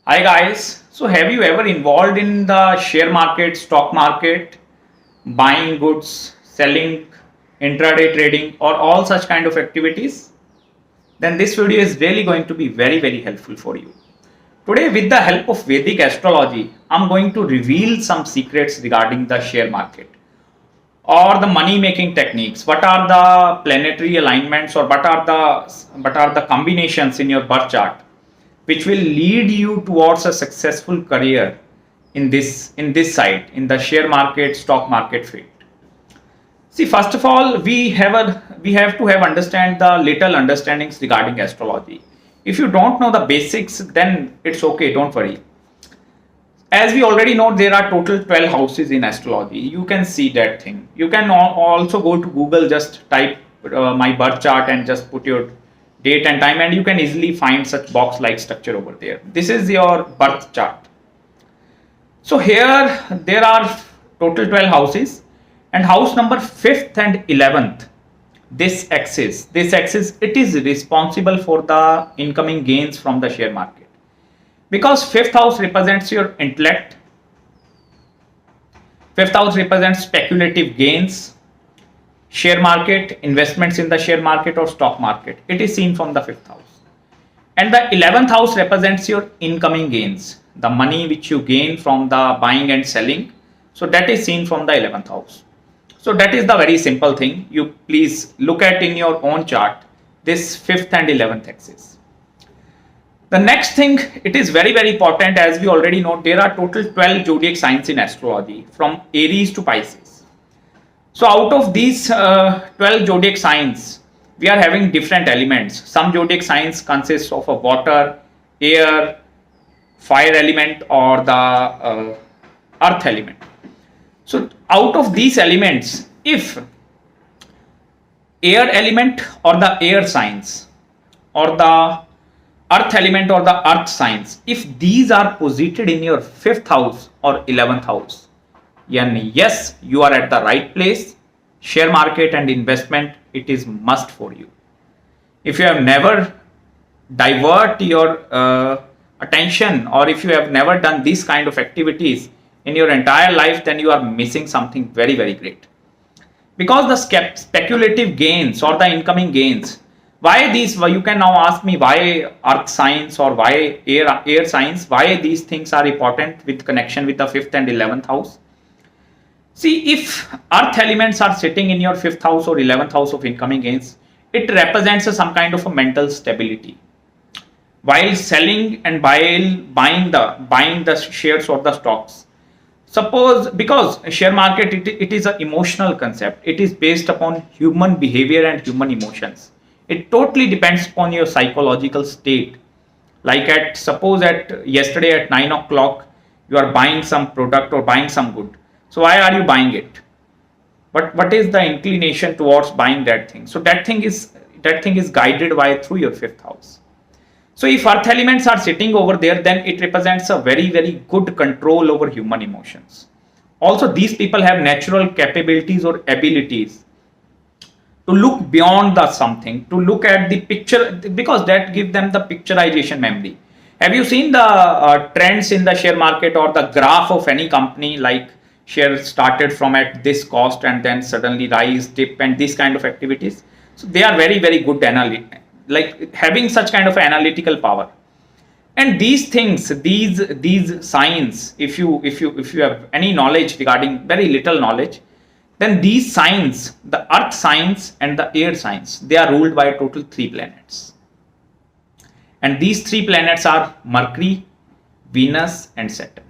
Hi guys. So have you ever involved in the share market, stock market, buying goods, selling, intraday trading or all such kind of activities? Then this video is really going to be very helpful for you. Today with the help of Vedic astrology, I'm going to reveal some secrets regarding the share market or the money making techniques. What are the planetary alignments or what are the combinations in your birth chart which will lead you towards a successful career in this side, in the share market, stock market field. See, first of all, we have to have understand the little understandings regarding astrology. If you don't know the basics, then it's okay, don't worry. As we already know, there are total 12 houses in astrology. You can see that thing. You can also go to Google, just type my birth chart and just put your date and time, and you can easily find such box like structure over there. This is your birth chart. So here there are total 12 houses, and house number 5th and 11th, this axis it is responsible for the incoming gains from the share market, because fifth house represents your intellect. Fifth house represents speculative gains, share market, investments in the share market or stock market. It is seen from the fifth house. And the 11th house represents your incoming gains, the money which you gain from the buying and selling. So that is seen from the 11th house. So that is the very simple thing. You please look at in your own chart this 5th and 11th axis. The next thing, it is very important. As we already know, there are total 12 zodiac signs in astrology, from Aries to Pisces. So out of these 12 zodiac signs, we are having different elements. Some zodiac signs consist of a water, air, fire element or the earth element. So out of these elements, if air element or the air signs or the earth element or the earth signs, if these are posited in your 5th house or 11th house, then yes, you are at the right place. Share market and investment, it is must for you. If you have never divert your attention, or if you have never done these kind of activities in your entire life, then you are missing something very great. Because the speculative gains or the incoming gains, why these, you can now ask me why earth signs or why air signs, why these things are important with connection with the 5th and 11th house. See, if earth elements are sitting in your 5th house or 11th house of incoming gains, it represents some kind of a mental stability. While selling and buying the shares or the stocks, suppose, because share market, it is an emotional concept. It is based upon human behavior and human emotions. It totally depends upon your psychological state. Like suppose at yesterday at 9 o'clock, you are buying some product or buying some good. So why are you buying it? What is the inclination towards buying that thing? So that thing is guided by through your 5th house. So if earth elements are sitting over there, then it represents a very good control over human emotions. Also, these people have natural capabilities or abilities to look beyond the something, to look at the picture, because that gives them the picturization memory. Have you seen the trends in the share market or the graph of any company, like shares started from at this cost and then suddenly rise, dip, and these kind of activities? So they are very good like having such kind of analytical power. And these things, these signs, if you have any knowledge regarding, very little knowledge, then these signs, the earth signs and the air signs, they are ruled by total 3 planets. And these 3 planets are Mercury, Venus and Saturn.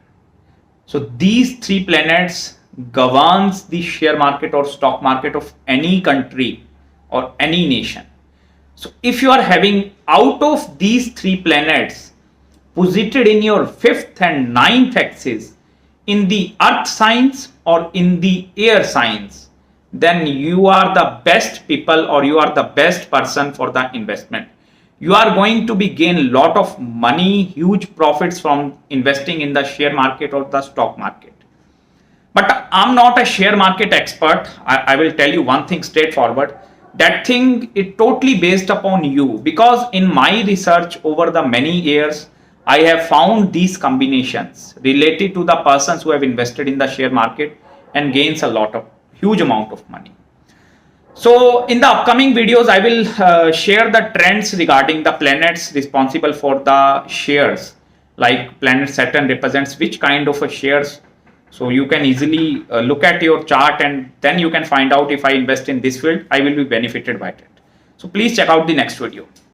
So these 3 planets governs the share market or stock market of any country or any nation. So if you are having out of these 3 planets posited in your 5th and 9th axis in the earth signs or in the air signs, then you are the best people or you are the best person for the investment. You are going to be gain lot of money, huge profits from investing in the share market or the stock market. But I'm not a share market expert. I will tell you one thing straightforward. That thing is totally based upon you, because in my research over the many years, I have found these combinations related to the persons who have invested in the share market and gains a lot of huge amount of money. So in the upcoming videos, I will share the trends regarding the planets responsible for the shares. Like planet Saturn represents which kind of a shares. So you can easily look at your chart and then you can find out if I invest in this field, I will be benefited by it. So please check out the next video.